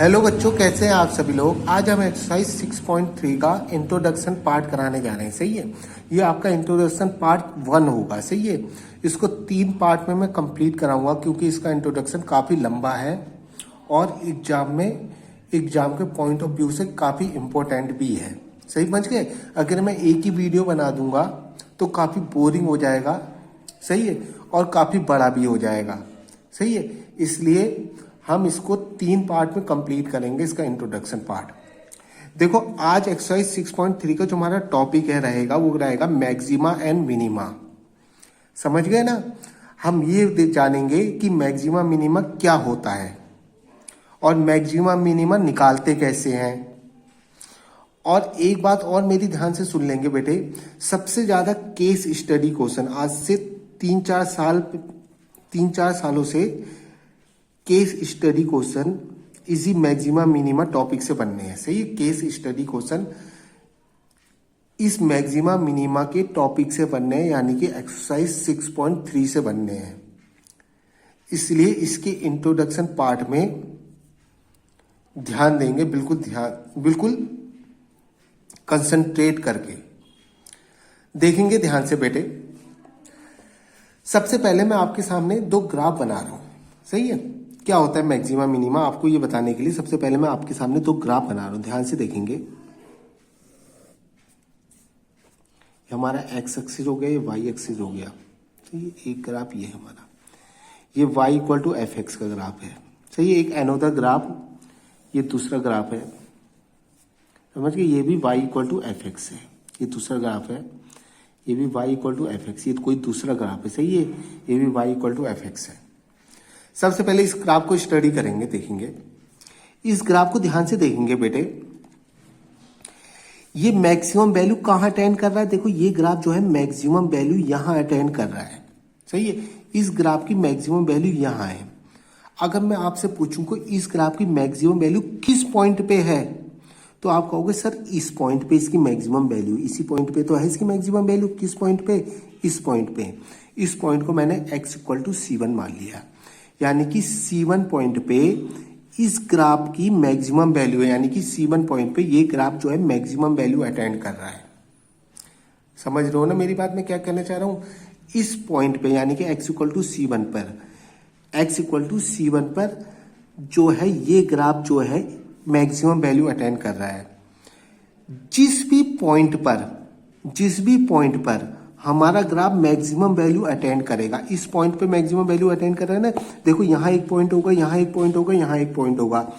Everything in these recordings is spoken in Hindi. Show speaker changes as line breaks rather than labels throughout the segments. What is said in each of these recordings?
हेलो बच्चों, कैसे हैं आप सभी लोग। आज हम एक्सरसाइज 6.3 का इंट्रोडक्शन पार्ट कराने जा रहे हैं। सही है, ये आपका इंट्रोडक्शन पार्ट 1 होगा। सही है, इसको 3 पार्ट में मैं कंप्लीट कराऊंगा क्योंकि इसका इंट्रोडक्शन काफ़ी लंबा है और एग्जाम के पॉइंट ऑफ व्यू से काफ़ी इम्पोर्टेंट भी है। सही समझ गए। अगर मैं एक ही वीडियो बना दूंगा तो काफ़ी बोरिंग हो जाएगा। सही है, और काफ़ी बड़ा भी हो जाएगा। सही है, इसलिए हम इसको 3 पार्ट में कंप्लीट करेंगे, इसका इंट्रोडक्शन पार्ट। देखो, आज एक्सरसाइज 6.3 का जो हमारा टॉपिक रहेगा वो रहेगा मैक्सिमा एंड मिनिमा। समझ गए ना। हम ये जानेंगे कि मैक्सिमा मिनिमा क्या होता है और मैक्सिमा मिनिमा निकालते कैसे हैं। और एक बात और मेरी ध्यान से सुन लेंगे बेटे, सबसे ज्यादा केस स्टडी क्वेश्चन आज से 3-4 सालों से केस स्टडी क्वेश्चन इसी मैक्सिमा मिनिमा टॉपिक से बनने हैं। सही है, केस स्टडी क्वेश्चन इस मैक्सिमा मिनिमा के टॉपिक से बनने हैं, यानी कि एक्सरसाइज 6.3 से बनने हैं। इसलिए इसके इंट्रोडक्शन पार्ट में ध्यान देंगे, बिल्कुल कंसंट्रेट करके देखेंगे ध्यान से बेटे। सबसे पहले मैं आपके सामने 2 ग्राफ बना रहा हूं। सही है, क्या होता है मैक्सिमा मिनिमा आपको ये बताने के लिए सबसे पहले मैं आपके सामने 2 ग्राफ बना रहा हूं। ध्यान से देखेंगे, हमारा एक्स एक्सिस हो गया, ये वाई एक्सिस हो गया। तो ये एक ग्राफ ये हमारा, ये y equal to f x का ग्राफ है। सही है, एक अनोदर ग्राफ, ये दूसरा ग्राफ है। समझ गए, ये भी y equal to f x है, ये दूसरा ग्राफ है। ये भी y equal to f x, ये कोई दूसरा ग्राफ है। सही है, ये भी y equal to f x है। सबसे पहले इस ग्राफ को स्टडी करेंगे, देखेंगे। इस ग्राफ को ध्यान से देखेंगे बेटे, ये मैक्सिमम वैल्यू कहां अटेंड कर रहा है। देखो, ये ग्राफ जो है मैक्सिमम वैल्यू यहां अटेंड कर रहा है। सही है, इस ग्राफ की मैक्सिमम वैल्यू यहां है। अगर मैं आपसे पूछूं कि इस ग्राफ की मैक्सिमम वैल्यू किस पॉइंट पे है, तो आप कहोगे सर इस पॉइंट पे इसकी मैक्सिमम वैल्यू, इसी पॉइंट पे तो है इसकी मैक्सिमम वैल्यू। किस पॉइंट पे? इस पॉइंट पे। इस पॉइंट को मैंने x इक्वल टू C1 मान लिया, यानी कि C1 पॉइंट पे इस ग्राफ की मैक्सिमम वैल्यू है, यानी कि C1 पॉइंट पे ये ग्राफ जो है मैक्सिमम वैल्यू अटेंड कर रहा है। समझ रहे हो ना मेरी बात, मैं क्या कहना चाह रहा हूं। इस पॉइंट पे यानी कि x इक्वल टू C1 पर, x इक्वल टू C1 पर जो है ये ग्राफ जो है मैक्सिमम वैल्यू अटेंड कर रहा है। जिस भी पॉइंट पर हमारा ग्राफ मैक्सिमम वैल्यू अटेंड करेगा, इस पॉइंट पे मैक्सिमम वैल्यू अटेंड कर रहा है ना। देखो, यहाँ एक पॉइंट होगा, यहाँ एक पॉइंट होगा, यहाँ एक पॉइंट होगा।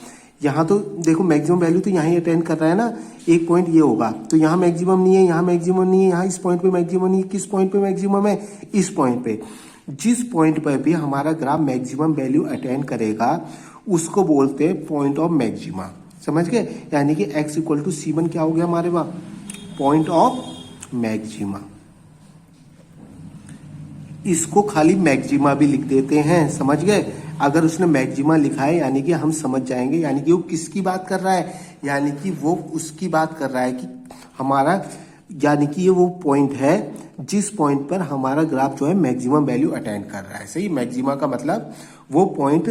यहाँ तो देखो मैक्सिमम वैल्यू तो यहाँ ही अटेंड कर रहा है ना। एक पॉइंट ये होगा, तो यहाँ मैक्सिमम नहीं है, यहाँ मैक्सिमम नहीं है, यहाँ इस पॉइंट पे मैक्सिमम नहीं है। किस पॉइंट पे मैक्सिमम है? इस पॉइंट पे। जिस पॉइंट पर भी हमारा ग्राफ मैक्सिमम वैल्यू अटेंड करेगा उसको बोलते हैं पॉइंट ऑफ मैक्सिमा। समझ गए, यानी कि x इक्वल टू C1 क्या हो गया हमारे पास? Point of maxima. इसको खाली मैक्सिमा भी लिख देते हैं। समझ गए, अगर उसने मैक्सिमा लिखा है यानी कि हम समझ जाएंगे, यानी कि वो किसकी बात कर रहा है, यानी कि वो उसकी बात कर रहा है कि हमारा, यानी कि ये वो पॉइंट है जिस पॉइंट पर हमारा ग्राफ जो है मैक्सिमम वैल्यू अटेंड कर रहा है। सही, मैक्सिमा का मतलब वो पॉइंट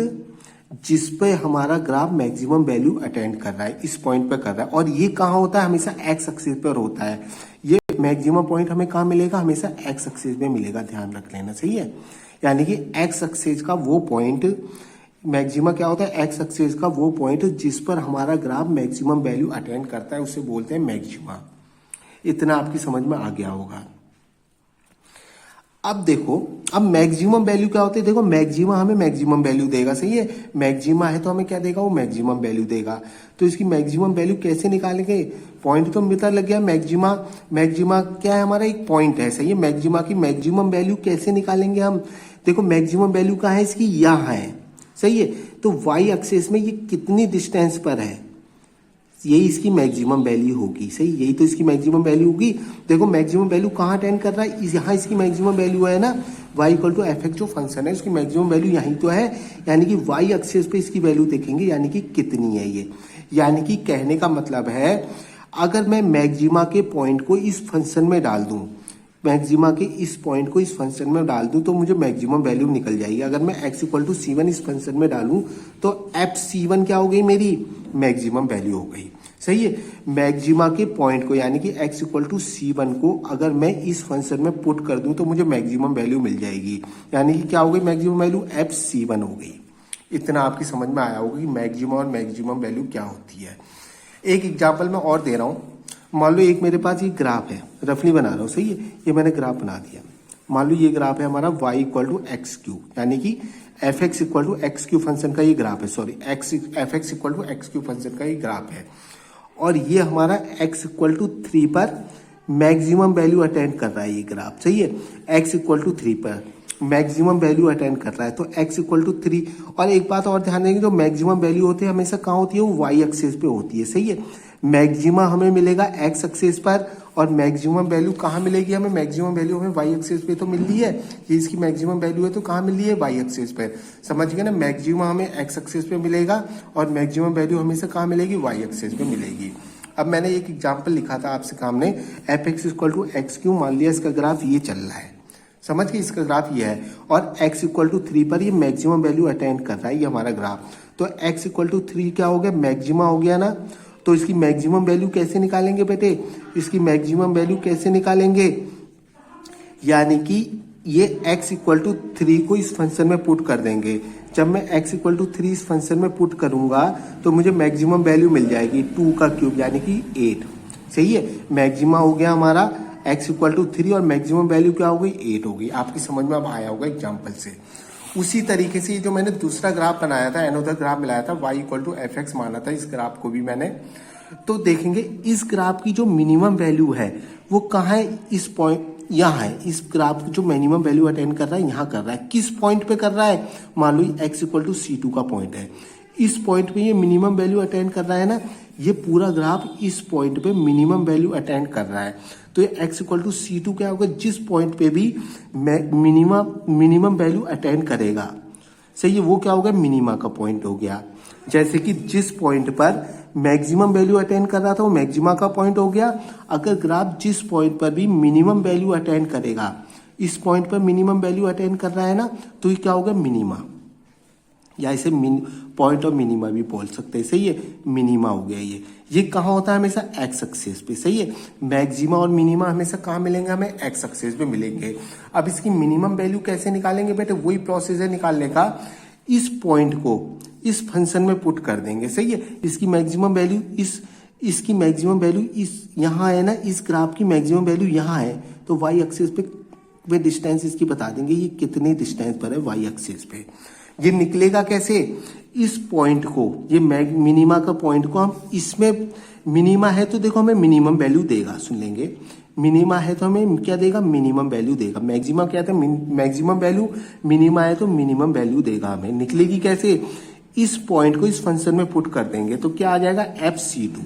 जिस पे हमारा ग्राफ मैक्सिमम वैल्यू अटेंड कर रहा है, इस पॉइंट पे कर रहा है। और ये कहाँ होता है? हमेशा एक्स एक्सिस पर होता है। ये मैक्सिमम पॉइंट हमें कहाँ मिलेगा? हमेशा एक्स एक्सिस में मिलेगा, ध्यान रख लेना। सही है, यानी कि एक्स एक्सिस का वो पॉइंट, मैक्सिमा क्या होता है? एक्स एक्सिस का वो पॉइंट जिस पर हमारा ग्राफ मैक्सिमम वैल्यू अटेंड करता है उसे बोलते हैं मैक्सिमा। इतना आपकी समझ में आ गया होगा। अब देखो, अब मैक्सिमम वैल्यू क्या होती है। देखो, मैक्सिमा हमें मैक्सिमम वैल्यू देगा। सही है, मैक्सिमा है तो हमें क्या देगा? वो मैक्सिमम वैल्यू देगा। तो इसकी मैक्सिमम वैल्यू कैसे निकालेंगे? पॉइंट तो पता लग गया। मैक्सिमा क्या है? हमारा एक पॉइंट है। सही है, मैक्सिमा की मैक्सिमम वैल्यू कैसे निकालेंगे हम? देखो, मैक्सिमम वैल्यू कहाँ है इसकी? यहाँ है। सही है, तो वाई एक्सिस में ये कितनी डिस्टेंस पर है, यही इसकी मैक्सिमम वैल्यू होगी। सही, यही तो इसकी मैक्सिमम वैल्यू होगी। देखो, मैक्सिमम वैल्यू कहाँ अटेंड कर रहा है? यहाँ इसकी मैक्सिमम वैल्यू है ना, y equal to f x जो फंक्शन है उसकी मैक्सिमम वैल्यू यहीं तो है, यानी कि y एक्सिस पे इसकी वैल्यू देखेंगे, यानी कि कितनी है ये। यानी कि कहने का मतलब है, अगर मैं मैक्सिमा के पॉइंट को इस फंक्शन में डाल दूं, मैक्सिमा के इस पॉइंट को इस फंक्शन में डाल दूं तो मुझे मैक्सिमम वैल्यू निकल जाएगी। अगर मैं x इक्वल टू C1 इस फंक्शन में डालूं तो एफ C1 क्या हो गई मेरी? मैक्सिमम वैल्यू हो गई। सही है। मैक्सिमा के पॉइंट को यानी कि x इक्वल टू C1 को अगर मैं इस फंक्शन में पुट कर दूं तो मुझे मैक्सिमम वैल्यू मिल जाएगी, यानी कि क्या हो गई मैक्सिमम वैल्यू FC1 हो गई। इतना आपकी समझ में आया होगा कि मैक्सिमम और मैक्सिमम वैल्यू क्या होती है। एक एग्जाम्पल मैं और दे रहा हूँ। मान लो एक मेरे पास ये ग्राफ है, रफली बना रहा हूँ, सही है, ये मैंने ग्राफ बना दिया। मान लो ये ग्राफ है हमारा y equal to x cube, यानी कि f x equal to x cube function का ये ग्राफ है, sorry f x equal to x cube function का ये ग्राफ है। और ये हमारा x इक्वल टू 3 पर मैक्सिमम वैल्यू अटेंड कर रहा है ये ग्राफ, सही है। x इक्वल टू 3 पर मैक्सिमम वैल्यू अटेंड कर रहा है, तो x इक्वल टू 3। और एक बात और ध्यान देंगे, जो मैक्सिमम वैल्यू होती है हमेशा कहाँ होती है, वो y एक्सिस पे होती है, सही है। मैक्सिमा हमें मिलेगा x एक्सिस पर और मैक्सिमम वैल्यू कहाँ मिलेगी हमें, मैक्सिमम वैल्यू हमें y एक्सिस पे तो मिल रही है, ये इसकी मैक्सिमम वैल्यू है तो कहाँ मिल रही है, y एक्सिस पे। समझ गए ना, मैक्सिमा हमें x एक्सिस पे मिलेगा और मैक्सिमम वैल्यू हमेशा कहाँ मिलेगी, y एक्सिस पे मिलेगी। अब मैंने एक एग्जाम्पल लिखा था आपसे सामने, f x equal to x cube, मान लिया इसका ग्राफ ये चल रहा है, समझ गए, इसका ग्राफ ये है और x इक्वल टू 3 पर ये मैक्सिमम वैल्यू अटेंड कर रहा है ये हमारा ग्राफ। तो x इक्वल टू 3 क्या हो गया, मैक्सिमा हो गया ना। तो इसकी मैक्सिमम वैल्यू कैसे निकालेंगे बेटे, इसकी मैक्सिमम वैल्यू कैसे निकालेंगे, यानी कि ये x इक्वल टू 3 को इस फंक्शन में पुट कर देंगे। जब मैं x इक्वल टू 3 इस फंक्शन में पुट करूंगा तो मुझे मैक्सिमम वैल्यू मिल जाएगी 2 का क्यूब यानी कि 8, सही है। मैक्सिमा हो गया हमारा x इक्वल टू 3 और मैक्सिमम वैल्यू क्या हो गई, 8 हो गई। आपकी समझ में अब आया होगा एग्जाम्पल से। उसी तरीके से ये जो मैंने दूसरा ग्राफ बनाया था, एनोदर ग्राफ मिलाया था, y equal to f x माना था, इस ग्राफ को भी मैंने, तो देखेंगे इस ग्राफ की जो मिनिमम वैल्यू है वो कहाँ है, इस पॉइंट यहाँ है। इस ग्राफ जो मिनिमम वैल्यू अटेंड कर रहा है यहाँ कर रहा है, किस पॉइंट पे कर रहा है, मान लो x इक्वल टू C2 का पॉइंट है, इस पॉइंट पे ये मिनिमम वैल्यू अटेंड कर रहा है ना, ये पूरा ग्राफ इस पॉइंट पे मिनिमम वैल्यू अटेंड कर रहा है। तो ये x इक्वल टू C2 क्या होगा, जिस पॉइंट पे भी मिनिमम वैल्यू अटेंड करेगा, सही है, वो क्या होगा, मिनिमा का पॉइंट हो गया। जैसे कि जिस पॉइंट पर मैक्सिमम वैल्यू अटेंड कर रहा था वो मैक्सिमा का पॉइंट हो गया। अगर ग्राफ जिस पॉइंट पर भी मिनिमम वैल्यू अटेंड करेगा, इस पॉइंट पर मिनिमम वैल्यू अटेंड कर रहा है ना, तो ये क्या होगा, मिनिमा, या इसे पॉइंट ऑफ मिनिमा भी बोल सकते हैं, सही है, मिनिमा हो गया। ये कहाँ होता है, हमेशा एक्स एक्सिस पे, सही है। मैक्सिमा और मिनिमा हमेशा कहाँ मिलेंगे, हमें एक्स एक्सिस पे मिलेंगे। अब इसकी मिनिमम वैल्यू कैसे निकालेंगे बेटे, वही प्रोसेस है निकालने का, इस पॉइंट को इस फंक्शन में पुट कर देंगे, सही है। इसकी मैक्सिमम वैल्यू इसकी मैक्सिमम वैल्यू इस यहाँ है ना, इस ग्राफ की मैक्सिमम वैल्यू यहाँ है, तो वाई एक्सिस पे डिस्टेंस इसकी बता देंगे ये कितने डिस्टेंस पर है वाई एक्सिस पे। ये निकलेगा कैसे, इस पॉइंट को, ये मिनिमा का पॉइंट को हम इसमें, मिनिमा है तो देखो हमें मिनिमम वैल्यू देगा, सुन लेंगे, मिनिमा है तो हमें क्या देगा, मिनिमम वैल्यू देगा। मैक्सिमम क्या था, मैक्सिमम वैल्यू, मिनिमा है तो मिनिमम वैल्यू देगा हमें। निकलेगी कैसे, इस पॉइंट को इस फंक्शन में पुट कर देंगे तो क्या आ जाएगा, FC2,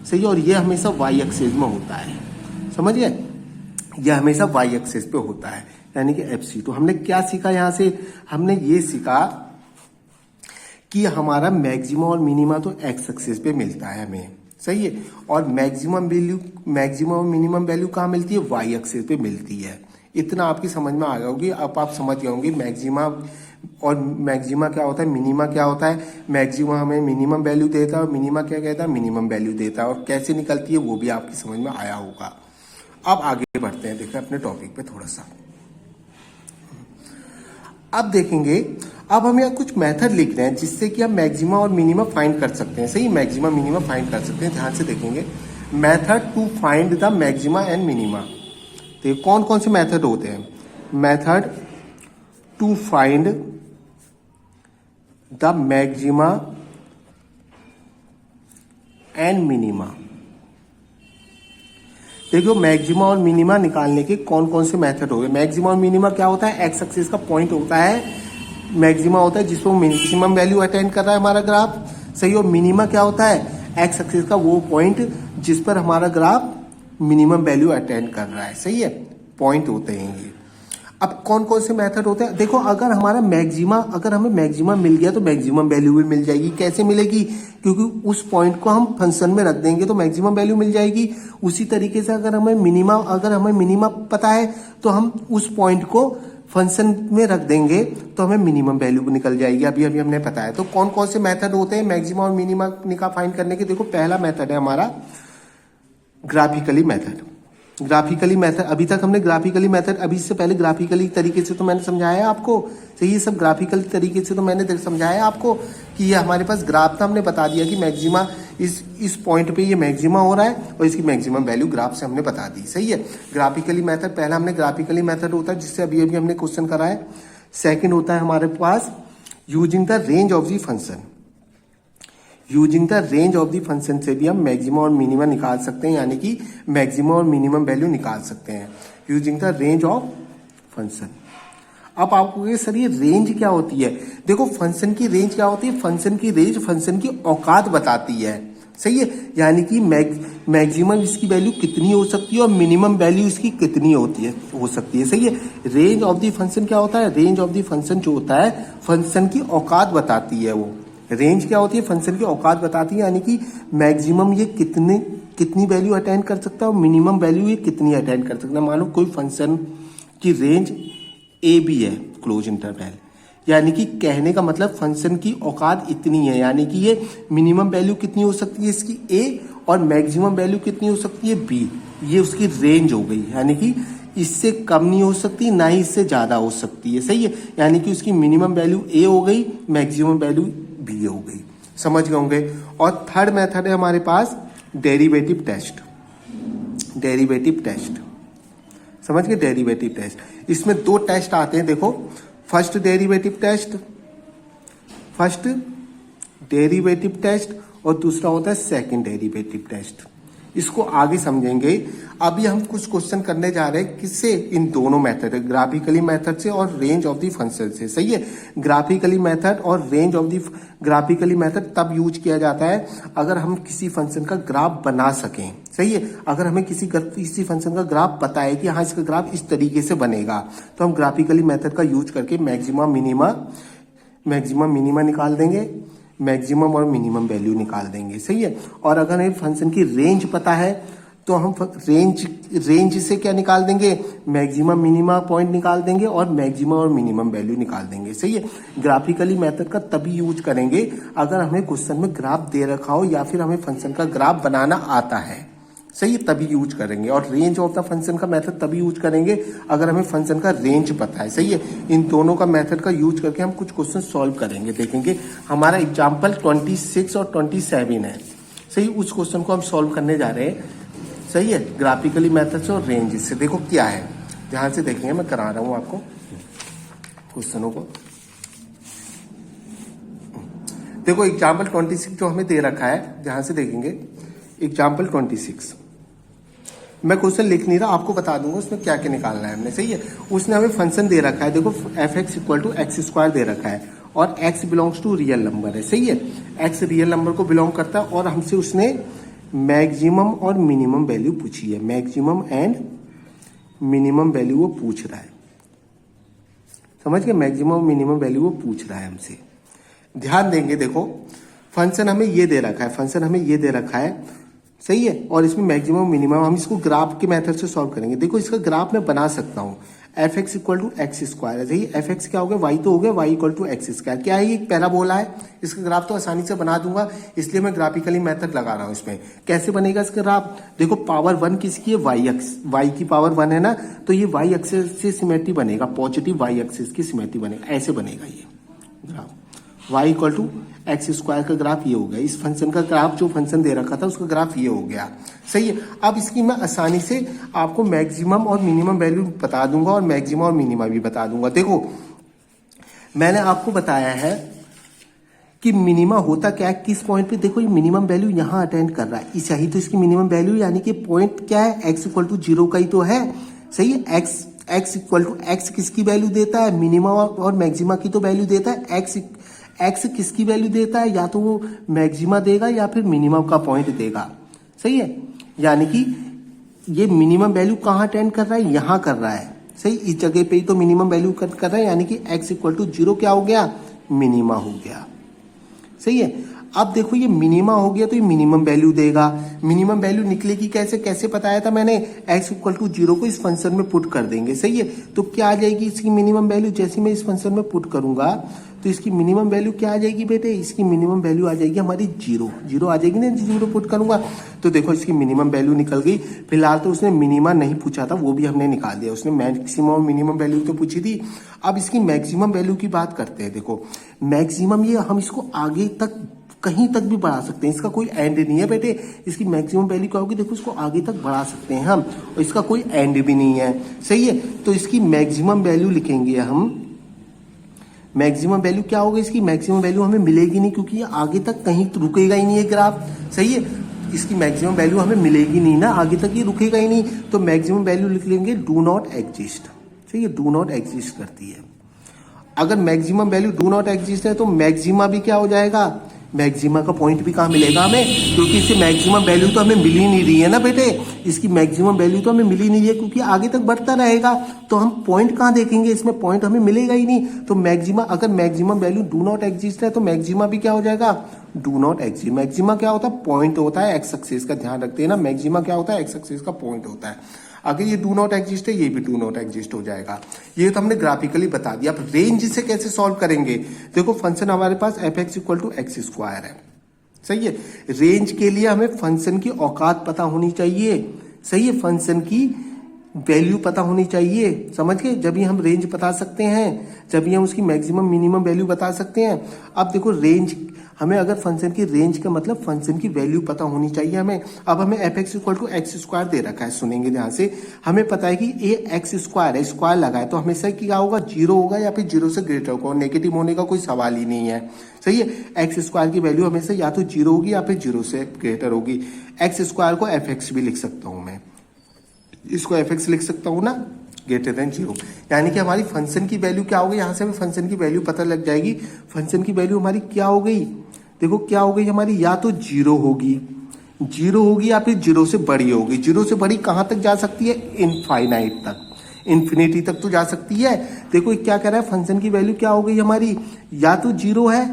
सही है। और ये हमेशा वाई एक्सिस में होता है, समझ गए, ये हमेशा वाई एक्सिस पे होता है, यानी कि FC2। हमने क्या सीखा यहाँ से, हमने ये सीखा कि हमारा मैक्सिमम और मिनिमा तो एक्स एक्सिस पे मिलता है हमें, सही है, और मैक्सिमम और मिनिमम वैल्यू कहाँ मिलती है, वाई एक्सिस पे मिलती है। इतना आपकी समझ में आ गया होगी। अब आप समझ गए होंगे मैक्सिमा और मैक्सिमा क्या होता है, मिनिमा क्या होता है। मैक्सिमा हमें मिनिमम वैल्यू देता है और मिनिमा क्या कहता है, मिनिमम वैल्यू देता है, और कैसे निकलती है वो भी आपकी समझ में आया होगा। अब आगे बढ़ते हैं, देखिए अपने टॉपिक पे थोड़ा सा। अब देखेंगे, अब हम यहाँ कुछ मेथड लिख रहे हैं जिससे कि हम मैक्सिमा और मिनिमा फाइंड कर सकते हैं, सही, मैक्सिमा मिनिमा फाइंड कर सकते हैं। ध्यान से देखेंगे, method to find the maxima and minima. तो कौन कौन से मेथड होते हैं, method to find the maxima and minima. देखो मैक्सिमा और मिनिमा निकालने के कौन कौन से मेथड हो गए। मैक्सिमा और मिनिमा क्या होता है, एक्स एक्सिस का पॉइंट होता है, मैक्सिमा होता है जिसको मैक्सिमम वैल्यू अटेंड कर रहा है हमारा ग्राफ, सही। और मिनिमा क्या होता है, एक्स एक्सिस का वो पॉइंट जिस पर हमारा ग्राफ मिनिमम वैल्यू अटेंड कर रहा है, सही है, पॉइंट होते हैं ये। अब कौन कौन से मेथड होते हैं, देखो अगर हमारा मैक्सिमा, अगर हमें मैक्सिमा मिल गया तो मैक्सिमम वैल्यू भी मिल जाएगी। कैसे मिलेगी, क्योंकि उस पॉइंट को हम फंक्शन में रख देंगे तो मैक्सिमम वैल्यू मिल जाएगी। उसी तरीके से अगर हमें मिनिमा पता है तो हम उस पॉइंट को फंक्शन में रख देंगे तो हमें मिनिमम वैल्यू निकल जाएगी। अभी अभी हमने बताया। तो कौन कौन से मेथड होते हैं मैक्सिमम और मिनिमम का फाइंड करने के? देखो पहला मेथड है हमारा ग्राफिकली मेथड। ग्राफिकली मेथड अभी तक हमने ग्राफिकली मेथड, अभी इससे पहले ग्राफिकली तरीके से तो मैंने समझाया है आपको। तो ये सब ग्राफिकल तरीके से तो मैंने समझाया है आपको कि ये हमारे पास ग्राफ था। हमने बता दिया कि मैक्सिमा इस पॉइंट पे ये मैक्सिमा हो रहा है और इसकी मैक्सिमम वैल्यू ग्राफ से हमने बता दी। सही है। ग्राफिकली मेथड पहला हमने ग्राफिकली मेथड होता है जिससे अभी अभी हमने क्वेश्चन करा है। सेकेंड होता है हमारे पास using the range of the function. Using the range of the function से भी हम मैक्सिमम और मिनिमम निकाल सकते हैं, यानी कि मैक्सिमम और मिनिमम वैल्यू निकाल सकते हैं using the range of function. अब आपको ये सर ये रेंज क्या होती है? देखो फंक्शन की रेंज क्या होती है? फंक्शन की रेंज फंक्शन की औकात बताती है। सही है। यानी कि मैक्सिमम इसकी वैल्यू कितनी हो सकती है और मिनिमम वैल्यू इसकी कितनी हो सकती है। सही है। रेंज ऑफ द फंक्शन क्या होता है? रेंज ऑफ द फंक्शन जो होता है फंक्शन की औकात बताती है। वो रेंज क्या होती है? फंक्शन की औकात बताती है, यानी कि मैक्सिमम ये कितनी वैल्यू अटेंड कर सकता है और मिनिमम वैल्यू ये कितनी अटेंड कर सकता है। मान लो कोई फंक्शन की रेंज ए बी है, क्लोज इंटरवल, यानी कि कहने का मतलब फंक्शन की औकात इतनी है, यानी कि ये मिनिमम वैल्यू कितनी हो सकती है इसकी ए और मैक्सिमम वैल्यू कितनी हो सकती है बी। ये उसकी रेंज हो गई, यानी कि इससे कम नहीं हो सकती ना ही इससे ज्यादा हो सकती है। सही है। यानी कि उसकी मिनिमम वैल्यू ए हो गई, मैक्सिमम वैल्यू बी हो गई। समझ गए होंगे। और थर्ड मेथड है हमारे पास डेरिवेटिव टेस्ट। डेरिवेटिव टेस्ट समझ गए? डेरिवेटिव टेस्ट इसमें दो टेस्ट आते हैं। देखो फर्स्ट डेरिवेटिव टेस्ट और दूसरा होता है सेकंड डेरिवेटिव टेस्ट। इसको आगे समझेंगे। अभी हम कुछ क्वेश्चन करने जा रहे हैं किससे? इन दोनों मेथड, ग्राफिकली मेथड से और रेंज ऑफ द फंक्शन से। सही है। ग्राफिकली मेथड और range of the graphically method तब यूज किया जाता है अगर हम किसी फंक्शन का ग्राफ बना सकें। सही है। अगर हमें किसी फंक्शन का ग्राफ पता है कि हाँ इसका ग्राफ इस तरीके से बनेगा तो हम ग्राफिकली मेथड का यूज करके मैक्सिमम मिनिमा निकाल देंगे, मैक्सिमम और मिनिमम वैल्यू निकाल देंगे। सही है। और अगर हमें फंक्शन की रेंज पता है तो हम रेंज से क्या निकाल देंगे? मैक्सिमम मिनिमा पॉइंट निकाल देंगे और मैक्सिमम और मिनिमम वैल्यू निकाल देंगे। सही है। ग्राफिकली मेथड का तभी यूज करेंगे अगर हमें क्वेश्चन में ग्राफ दे रखा हो या फिर हमें फंक्शन का ग्राफ बनाना आता है। सही है। तभी यूज करेंगे। और रेंज ऑफ द फंक्शन का मेथड तभी यूज करेंगे अगर हमें फंक्शन का रेंज पता है। सही है। इन दोनों का मेथड का यूज करके हम कुछ क्वेश्चन सॉल्व करेंगे। देखेंगे हमारा एग्जाम्पल 26 और 27 है। सही। उस क्वेश्चन को हम सॉल्व करने जा रहे हैं। सही है। ग्राफिकली मेथड से और रेंज से। देखो क्या है, ध्यान से देखेंगे। मैं करा रहा हूं आपको क्वेश्चनों को। देखो एग्जाम्पल 26 जो हमें दे रखा है, ध्यान से देखेंगे। एग्जाम्पल 26 मैं क्वेश्चन लिख नहीं रहा, आपको बता दूंगा उसमें क्या क्या निकालना है हमने। सही है। उसने हमें फंक्शन दे रखा है। देखो f(x = x² दे रखा है और x belongs to real number है। सही है। x रियल नंबर को बिलोंग करता है और हमसे उसने मैक्सिमम और मिनिमम वैल्यू पूछी है। मैक्सिमम एंड मिनिमम वैल्यू वो पूछ रहा है। समझ गए? मैक्सिमम मिनिमम वैल्यू वो पूछ रहा है हमसे। ध्यान देंगे। देखो फंक्शन हमें ये दे रखा है। सही है। और इसमें मैक्सिमम मिनिमम हम इसको ग्राफ के मेथड से सॉल्व करेंगे। देखो इसका ग्राफ मैं बना सकता हूँ। f(x = x² है। सही। f(x) क्या हो गया? y तो हो गया, y = x²। क्या है? ये पैराबोला है। इसका ग्राफ तो आसानी से बना दूंगा, इसलिए मैं ग्राफिकली मेथड लगा रहा हूँ इसमें। कैसे बनेगा इसका ग्राफ? देखो पावर 1 किसकी है? y की पावर 1 है ना, तो ये y एक्सिस से सिमेट्री बनेगा, पॉजिटिव y एक्सिस की सिमेट्री बनेगा। ऐसे बनेगा ये ग्राफ। y = x² का ग्राफ ये हो गया। इस फंक्शन का ग्राफ जो फंक्शन दे रखा था उसका ग्राफ ये हो गया। सही है। अब इसकी मैं आसानी से आपको मैक्सिमम और मिनिमम वैल्यू बता दूंगा और मैक्सिमम और मिनिमम भी बता दूंगा। देखो मैंने आपको बताया है कि मिनिमा होता क्या है, किस पॉइंट पे। देखो ये मिनिमम वैल्यू यहाँ अटेंड कर रहा है, इस यही तो इसकी मिनिमम वैल्यू, यानी कि पॉइंट क्या है? x = 0 का ही तो है। सही है। x = किसकी वैल्यू देता है? मिनिमा और मैक्सिमा की तो वैल्यू देता है। x किसकी वैल्यू देता है? या तो वो मैक्सिमा देगा या फिर मिनिमम का पॉइंट देगा। सही है। यानी कि ये मिनिमम वैल्यू कहाँ अटेंड कर रहा है? यहाँ कर रहा है। सही। इस जगह पे ही तो मिनिमम वैल्यू कर रहा है, यानी कि x = 0 क्या हो गया? मिनिमा हो गया। सही है। अब देखो ये मिनिमा हो गया तो ये मिनिमम वैल्यू देगा। मिनिमम वैल्यू निकलेगी कैसे, कैसे बताया था मैंने, x इक्वल टू 0 को इस फंक्शन में पुट कर देंगे, सही है। तो क्या आ जाएगी इसकी मिनिमम वैल्यू, जैसे मैं इस फंक्शन में पुट करूंगा तो इसकी मिनिमम वैल्यू क्या आ जाएगी बेटे, इसकी मिनिमम वैल्यू आ जाएगी हमारी 0 आ जाएगी ना, 0 पुट करूंगा तो देखो इसकी मिनिमम वैल्यू निकल गई। फिलहाल तो उसने मिनिमा नहीं पूछा था, वो भी हमने निकाल दिया, उसने मैक्सिमम मिनिमम वैल्यू तो पूछी थी। अब इसकी मैक्सिमम वैल्यू की बात करते हैं। देखो मैक्सिमम ये हम इसको आगे तक कहीं तक भी बढ़ा सकते हैं, इसका कोई एंड नहीं है बेटे। इसकी मैक्सिमम वैल्यू क्या होगी, देखो इसको आगे तक बढ़ा सकते हैं हम, और इसका कोई एंड भी नहीं है, सही है। तो इसकी मैक्सिमम वैल्यू लिखेंगे हम। मैक्सिमम वैल्यू क्या होगा, इसकी मैक्सिमम वैल्यू हमें मिलेगी नहीं, क्योंकि ये आगे तक कहीं रुकेगा ही नहीं है ग्राफ, सही है। इसकी मैक्सिमम वैल्यू हमें मिलेगी नहीं ना, आगे तक ये रुकेगा ही नहीं, तो मैक्सिमम वैल्यू लिख लेंगे डू नॉट एग्जिस्ट, सही है, डू नॉट एग्जिस्ट करती है। अगर maximum value do not exist है तो मैक्सिमा भी क्या हो जाएगा, मैक्सिमा का पॉइंट भी कहाँ मिलेगा हमें, क्योंकि इससे मैक्सिमम वैल्यू तो हमें मिल ही नहीं रही है ना बेटे, इसकी मैक्सिमम वैल्यू तो हमें मिल ही नहीं रही है, क्योंकि आगे तक बढ़ता रहेगा तो हम पॉइंट कहाँ देखेंगे, इसमें पॉइंट हमें मिलेगा ही नहीं। तो मैक्सिमा, अगर maximum value do not exist है तो मैक्सिमा भी क्या हो जाएगा, डू नॉट एग्जिस्ट। मैक्सिमा क्या होता है, पॉइंट होता है, एक्स एक्सिस का ध्यान रखते हैं ना, मैक्सिमा क्या होता है, एक्स एक्सिस का पॉइंट होता है। अगर ये डू नॉट एग्जिस्ट है, ये भी डू नॉट एग्जिस्ट हो जाएगा। ये तो हमने ग्राफिकली बता दिया। अब रेंज से कैसे सॉल्व करेंगे, देखो फंक्शन हमारे पास f x equal to x square है, सही है। रेंज के लिए हमें फंक्शन की औकात पता होनी चाहिए, सही है, फंक्शन की वैल्यू पता होनी चाहिए, समझ गए। जब ये हम रेंज बता सकते हैं, जब ये हम उसकी मैक्सिमम मिनिमम वैल्यू बता सकते हैं। अब देखो रेंज, हमें अगर फंक्शन की रेंज का मतलब फंक्शन की वैल्यू पता होनी चाहिए हमें। अब हमें f x equal to x square दे रखा है, सुनेंगे ध्यान से। हमें पता है कि ए एक्स स्क्वायर है, स्क्वायर लगा है तो हमेशा क्या होगा, 0 होगा या फिर 0 से ग्रेटर होगा, नेगेटिव होने का कोई सवाल ही नहीं है, सही है। एक्स स्क्वायर की वैल्यू हमेशा या तो 0 होगी या फिर 0 से ग्रेटर होगी। एक्स स्क्वायर को एफ एक्स भी लिख सकता हूं मैं, इसको एफ एक्स लिख सकता हूं ना, ग्रेटर देन 0। यानी कि हमारी फंक्शन की वैल्यू क्या हो गई, यहां से हमें फंक्शन की वैल्यू पता लग जाएगी। फंक्शन की वैल्यू हमारी क्या हो गई, देखो क्या हो गई हमारी, या तो 0 होगी, 0 होगी या फिर 0 से बड़ी होगी। 0 से बड़ी कहां तक जा सकती है, इनफाइनाइट तक, इन्फिनिटी तक तो जा सकती है। देखो क्या कह रहा है, फंक्शन की वैल्यू क्या हो गई हमारी, या तो 0 है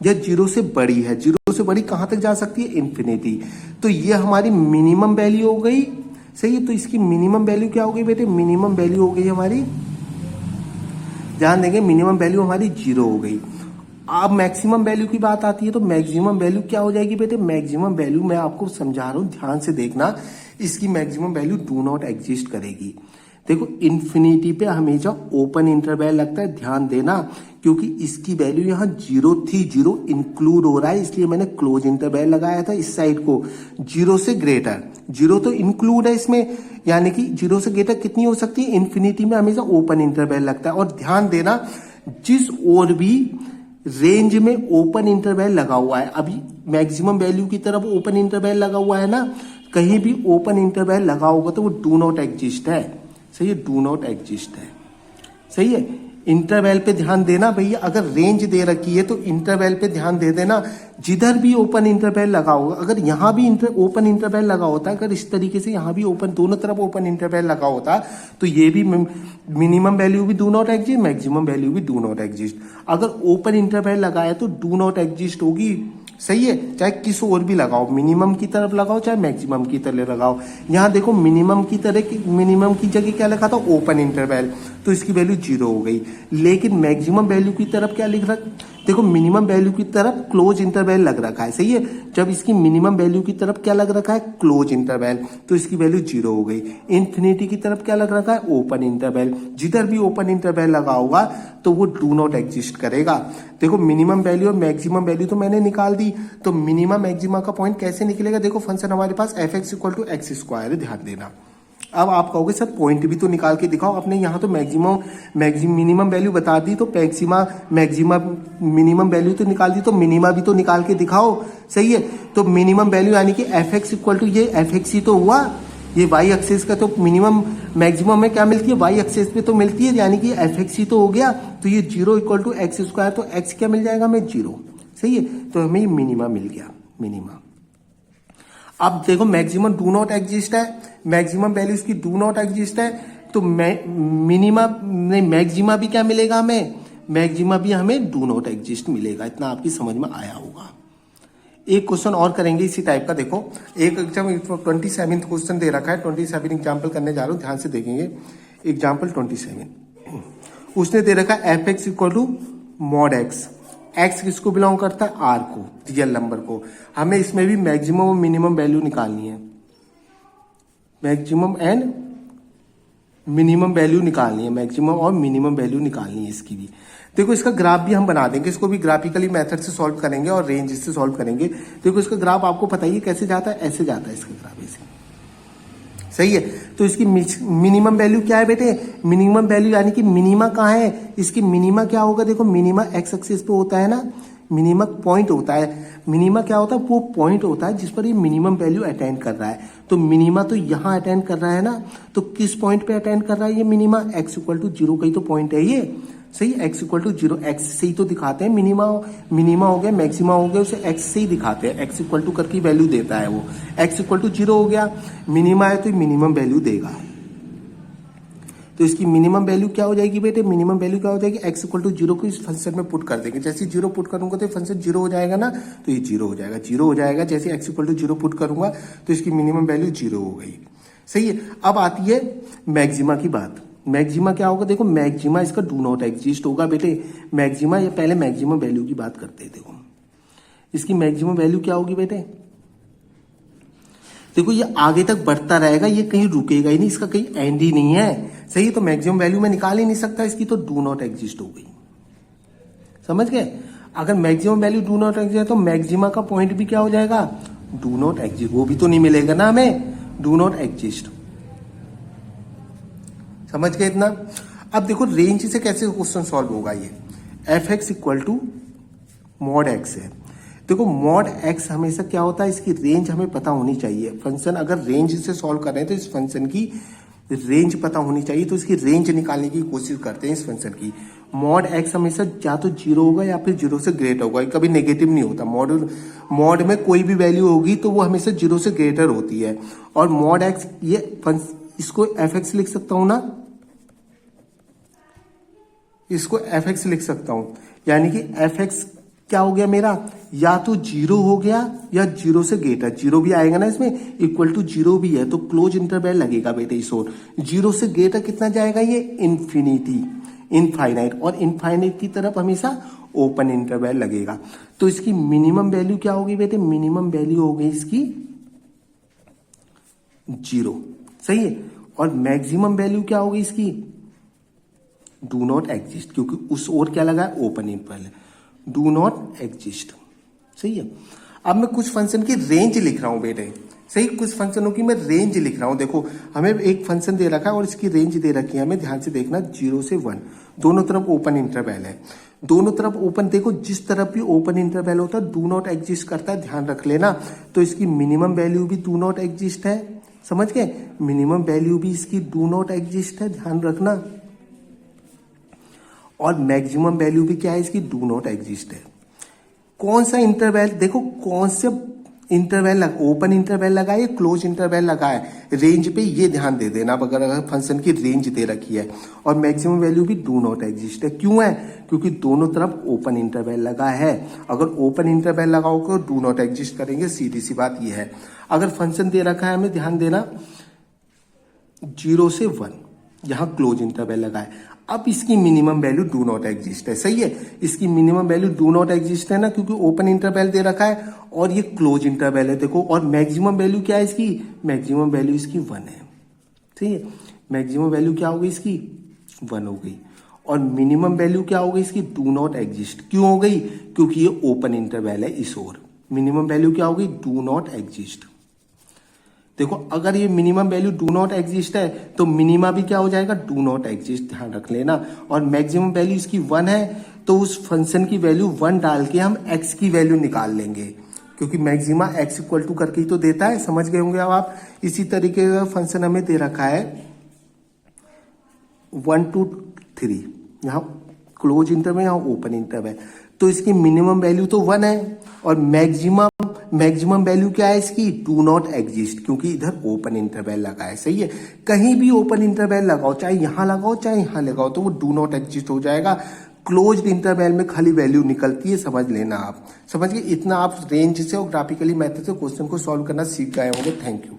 या 0 से बड़ी है। 0 से बड़ी कहां तक जा सकती है, इन्फिनिटी। तो ये हमारी मिनिमम वैल्यू हो गई, सही है। तो इसकी मिनिमम वैल्यू क्या हो गई बेटे, मिनिमम वैल्यू हो गई हमारी, ध्यान देंगे, मिनिमम वैल्यू हमारी 0 हो गई। अब मैक्सिमम वैल्यू की बात आती है तो मैक्सिमम वैल्यू क्या हो जाएगी बेटे, मैक्सिमम वैल्यू मैं आपको समझा रहा हूं, ध्यान से देखना। इसकी maximum value do not exist करेगी। देखो इन्फिनिटी पे हमेशा ओपन इंटरवल लगता है, ध्यान देना, क्योंकि इसकी वैल्यू यहाँ 0 थी, 0 इंक्लूड हो रहा है, इसलिए मैंने क्लोज इंटरवल लगाया था इस साइड को। 0 से ग्रेटर, 0 तो इंक्लूड है इसमें, यानी कि 0 से ग्रेटर कितनी हो सकती है, इन्फिनिटी में हमेशा ओपन इंटरवल लगता है। और ध्यान देना, जिस और भी रेंज में ओपन इंटरवल लगा हुआ है, अभी मैक्सिमम वैल्यू की तरफ ओपन इंटरवल लगा हुआ है ना, कहीं भी ओपन इंटरवल लगा होगा तो वो डू नॉट एग्जिस्ट है, सही है, डू नॉट एग्जिस्ट है, सही है। इंटरवल पे ध्यान देना भैया, अगर रेंज दे रखी है तो इंटरवल पे ध्यान दे देना। जिधर भी ओपन इंटरवल लगा होगा, अगर यहाँ भी ओपन इंटरवल लगा होता, अगर इस तरीके से यहाँ भी ओपन, दोनों तरफ ओपन इंटरवल लगा होता, तो ये भी मिनिमम वैल्यू भी do not exist, maximum value भी डू नॉट एग्जिस्ट। अगर ओपन इंटरवल लगाया तो डू नॉट एग्जिस्ट होगी, सही है, चाहे किस और भी लगाओ, मिनिमम की तरफ लगाओ चाहे मैक्सिमम की तरफ लगाओ। यहाँ देखो मिनिमम की जगह क्या लिखा था, ओपन इंटरवल, तो इसकी वैल्यू 0 हो गई। लेकिन मैक्सिमम वैल्यू की तरफ क्या लिख रखा, देखो मिनिमम वैल्यू की तरफ क्लोज इंटरवल लग रखा है, सही है। जब इसकी मिनिमम वैल्यू की तरफ क्या लग रखा है, क्लोज इंटरवल, तो इसकी वैल्यू 0 हो गई। इन्फिनिटी की तरफ क्या लग रखा है, ओपन इंटरवल, जिधर भी ओपन इंटरवल लगा होगा तो वो डू नॉट एग्जिस्ट करेगा। देखो मिनिमम वैल्यू और मैक्सिमम वैल्यू तो मैंने निकाल दी, तो मिनिमम मैक्सिमम का पॉइंट कैसे निकलेगा, देखो फंक्शन हमारे पास f x equal to x square है, ध्यान देना। अब आप कहोगे सर पॉइंट भी तो निकाल के दिखाओ, आपने यहाँ तो मिनिमम वैल्यू बता दी, तो मिनिमम वैल्यू तो निकाल दी, तो मिनिमा भी तो निकाल के दिखाओ, सही है। तो मिनिमम वैल्यू यानी कि एफ एक्स इक्वल टू ये एफ एक्स ही तो हुआ, ये वाई एक्सिस का तो मिनिमम मैक्सिमम में क्या मिलती है, वाई एक्सिस पे तो मिलती है, यानी कि एफ एक्स ही तो हो गया। तो ये 0 इक्वल टू एक्स स्क्वायर, तो एक्स क्या मिल जाएगा हमें, 0, सही है। तो हमें मिनिमा मिल गया, मिनिमा। अब देखो मैक्सिमम डू नॉट एग्जिस्ट है, मैक्सिमम वैल्यू इसकी डू नॉट एग्जिस्ट है, तो मिनिमा नहीं, मैक्सिमा भी क्या मिलेगा हमें, मैक्सिमा भी हमें डू नॉट एग्जिस्ट मिलेगा। इतना आपकी समझ में आया होगा, एक क्वेश्चन और करेंगे इसी टाइप का। देखो एक एग्जाम 27 क्वेश्चन दे रखा है, 27 एग्जाम्पल करने जा रहा हूँ, ध्यान से देखेंगे। एग्जाम्पल 27 उसने दे रखा है f x equal to mod x. X किसको बिलोंग करता है? आर को, रियल नंबर को। हमें इसमें भी मैक्सिमम और मिनिमम वैल्यू निकालनी है, मैक्सिमम एंड मिनिमम वैल्यू निकालनी है, मैक्सिमम और मिनिमम वैल्यू निकालनी है इसकी भी। देखो इसका ग्राफ भी हम बना देंगे, इसको भी ग्राफिकली मेथड से सॉल्व करेंगे और रेंज से सॉल्व करेंगे। देखो इसका ग्राफ आपको पता ही है कैसे जाता है, ऐसे जाता है इसका ग्राफ, ऐसे। सही है। तो इसकी मिनिमम वैल्यू क्या है बेटे? मिनिमम वैल्यू यानी कि मिनिमा कहाँ है? इसकी मिनिमा क्या होगा? देखो मिनिमा एक्स एक्सिस पे होता है ना, मिनिमम पॉइंट होता है। मिनिमा क्या होता है? वो पॉइंट होता है जिस पर ये मिनिमम वैल्यू अटेंड कर रहा है। तो मिनिमा तो यहाँ अटेंड कर रहा है ना, तो किस पॉइंट पे अटेंड कर रहा है ये मिनिमा? एक्स इक्वल टू 0 का ही तो पॉइंट है ये। सही, एक्स इक्वल टू 0, एक्स से ही तो दिखाते हैं। मिनिमा हो गया, मैक्सिमा हो गया, उसे एक्स से ही दिखाते हैं। एक्स इक्वल टू करके वैल्यू देता है वो। एक्स इक्वल टू 0 हो गया, मिनिमा है तो मिनिमम वैल्यू देगा। तो इसकी मिनिमम वैल्यू क्या हो जाएगी बेटे? मिनिमम वैल्यू क्या हो जाएगी? एक्स इक्वल टू 0 को इस फंक्शन में पुट कर देंगे। जैसे 0 पुट करूंगा तो फंक्शन 0 हो जाएगा ना, तो ये 0 हो जाएगा, 0 हो जाएगा। जैसे एक्स इक्वल टू 0 पुट करूंगा तो इसकी मिनिमम वैल्यू 0 हो गई। सही है। अब आती है मैक्सिमा की बात। मैक्सिमा क्या होगा? देखो मैक्सिमा इसका डू नॉट एग्जिस्ट होगा बेटे। मैक्सिमा, या पहले मैक्सिमम वैल्यू की बात करते हैं। देखो इसकी मैक्सिमम वैल्यू क्या होगी बेटे? देखो ये आगे तक बढ़ता रहेगा, ये कहीं रुकेगा ही नहीं, इसका कहीं एंड ही नहीं है। सही, तो मैक्सिमम वैल्यू में निकाल ही नहीं सकता इसकी, तो डू नॉट एग्जिस्ट हो गई। समझ गए? अगर maximum value do not exist है तो मैक्सिमा का पॉइंट भी क्या हो जाएगा? Do not exist. वो भी तो नहीं मिलेगा ना हमें, डू नॉट एग्जिस्ट। समझ गए इतना? अब देखो रेंज से कैसे क्वेश्चन सॉल्व होगा ये। F x equal to mod x है। देखो मॉड एक्स हमेशा क्या होता है, इसकी रेंज हमें पता होनी चाहिए। फंक्शन अगर रेंज से सॉल्व कर रहे हैं तो इस फंक्शन की रेंज पता होनी चाहिए, तो इसकी रेंज निकालने की कोशिश करते हैं इस फंक्शन की। मॉड एक्स हमेशा या तो 0 होगा या फिर 0 से ग्रेटर होगा, कभी नेगेटिव नहीं होता। मॉड में कोई भी वैल्यू होगी तो वो हमेशा 0 से ग्रेटर होती है। और मॉड एक्स, ये इसको एफ एक्स लिख सकता हूं ना, इसको एफ एक्स लिख सकता हूं, यानी कि एफ एक्स क्या हो गया मेरा? या तो 0 हो गया या 0 से ग्रेटर। 0 भी आएगा ना इसमें, इक्वल टू 0 भी है तो क्लोज इंटरवल लगेगा बेटे इस ओर। 0 से ग्रेटर कितना जाएगा ये? Infinity, infinite. और इनफाइनाइट की तरफ हमेशा ओपन इंटरवल लगेगा। तो इसकी मिनिमम वैल्यू क्या होगी बेटे? मिनिमम वैल्यू हो गई इसकी 0। सही है। और मैक्सिमम वैल्यू क्या होगी इसकी? डू नॉट एग्जिस्ट, क्योंकि उस ओर क्या लगा है? Open interval, do not exist. सही है। अब मैं कुछ फंक्शन की रेंज लिख रहा हूं बेटे। सही, कुछ फंक्शनों की मैं रेंज लिख रहा हूं। देखो हमें एक फंक्शन दे रखा है और इसकी रेंज दे रखी है हमें, ध्यान से देखना। 0 से 1 दोनों तरफ ओपन इंटरवल है, दोनों तरफ ओपन। देखो जिस तरफ भी ओपन इंटरवल होता है डू नॉट एग्जिस्ट करता है, ध्यान रख लेना। तो इसकी मिनिमम वैल्यू भी डू नॉट एग्जिस्ट है। समझ गए? मिनिमम वैल्यू भी इसकी डू नॉट एग्जिस्ट है, ध्यान रखना। और मैक्सिमम वैल्यू भी क्या है इसकी? डू नॉट एग्जिस्ट है। कौन सा इंटरवल? देखो कौन से इंटरवल ओपन इंटरवल लगा है, क्लोज इंटरवल लगा है, रेंज पे ये ध्यान दे देना। अगर फंक्शन की रेंज दे रखी है और मैक्सिमम वैल्यू भी डू नॉट एग्जिस्ट है। क्यों है? क्योंकि दोनों तरफ ओपन इंटरवल लगा है। अगर ओपन इंटरवल लगाओगे डू नॉट एग्जिस्ट करेंगे, सीधी सी बात ये है। अगर फंक्शन दे रखा है हमें, ध्यान देना, 0 से 1, यहां क्लोज इंटरवल लगा है। अब इसकी minimum value do not exist है। सही है। इसकी minimum value do not exist है ना, क्योंकि ओपन इंटरवल दे रखा है और ये क्लोज इंटरवल है। देखो, और मैक्सिमम वैल्यू क्या है इसकी? मैक्सिमम वैल्यू इसकी 1 है। ठीक है। मैक्सिमम वैल्यू क्या हो गई इसकी? 1 हो गई। और मिनिमम वैल्यू क्या हो गई इसकी? Do not exist. क्यों हो गई? क्योंकि ये ओपन इंटरवल है इस ओर। मिनिमम वैल्यू क्या हो गई? Do not exist. देखो अगर ये minimum value do not exist है तो मिनिमा भी क्या हो जाएगा? डू नॉट एग्जिस्ट, ध्यान रख लेना। और मैक्सिमम वैल्यू इसकी 1 है तो उस फंक्शन की वैल्यू 1 डाल के हम x की वैल्यू निकाल लेंगे, क्योंकि मैक्सिमा x इक्वल टू करके ही तो देता है। समझ गए होंगे अब आप। इसी तरीके का फंक्शन हमें दे रखा है 1 to 3, यहाँ क्लोज इंटरवल, यहाँ ओपन इंटरवल। तो इसकी मिनिमम वैल्यू तो 1 है और मैक्सिमम वैल्यू क्या है इसकी? डू नॉट एग्जिस्ट, क्योंकि इधर ओपन इंटरवल लगा है। सही है। कहीं भी ओपन इंटरवल लगाओ, चाहे यहां लगाओ चाहे यहां लगाओ, तो वो डू नॉट एग्जिस्ट हो जाएगा। क्लोज्ड इंटरवल में खाली वैल्यू निकलती है, समझ लेना आप। समझ गए, इतना आप रेंज से और ग्राफिकली मेथड से क्वेश्चन को सॉल्व करना सीख गए होंगे। Thank you.